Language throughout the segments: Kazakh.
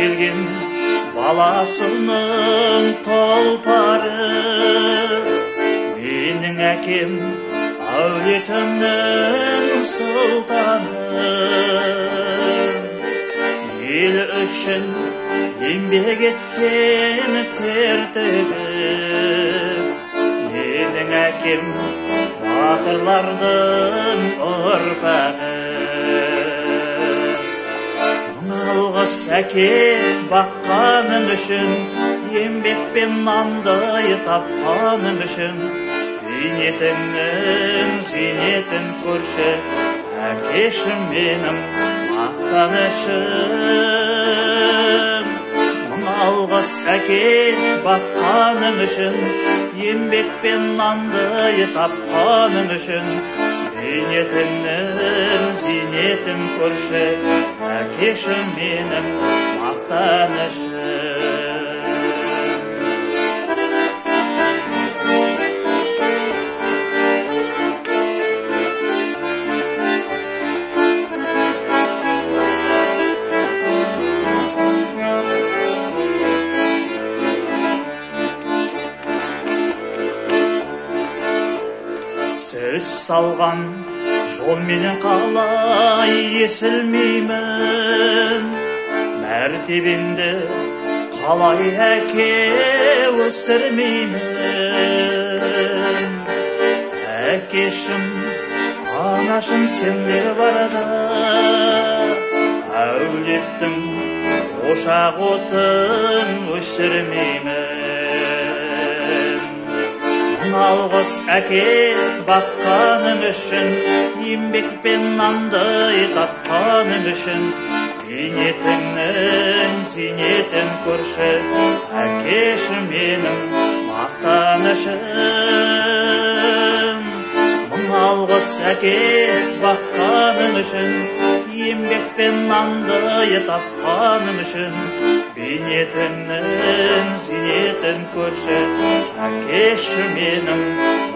келген баласының тұлпары. Менің әкем әулетімнің сұлтаны. Ел үшін еңбек еткен тер төгіп, менің әкем батырлардың ұрпағы. Алғыс әке баққаның үшін, еңбекпен нанды тапқаның үшін, зейнетіңнің зейнетін көрші, әкешім менің мақтанышым. Алғыс әке баққаның үшін, еңбекпен нанды тапқаның үшін, зейнетіңнің зейнетін көрші, әкешім менің мақтанышым. Сөз салған жол менен қалай есілмеймін, мәртебеңді қалай әке өсірмеймін. Әкешім, анашым сендер барда, әулеттің ошақ отын өшірмеймін. Алғыс әке баққаның үшін, еңбекпен нанды тапқаның үшін, зейнетіңнің зейнетін көрші, әкешім менің мақтанышым. Алғыс әке баққаның үшін, еңбекпен нанды тапқаның үшін, зейнетіңнің зейнетін көрші, әкешім менің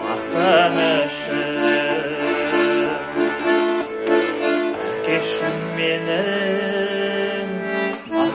мақтанышым.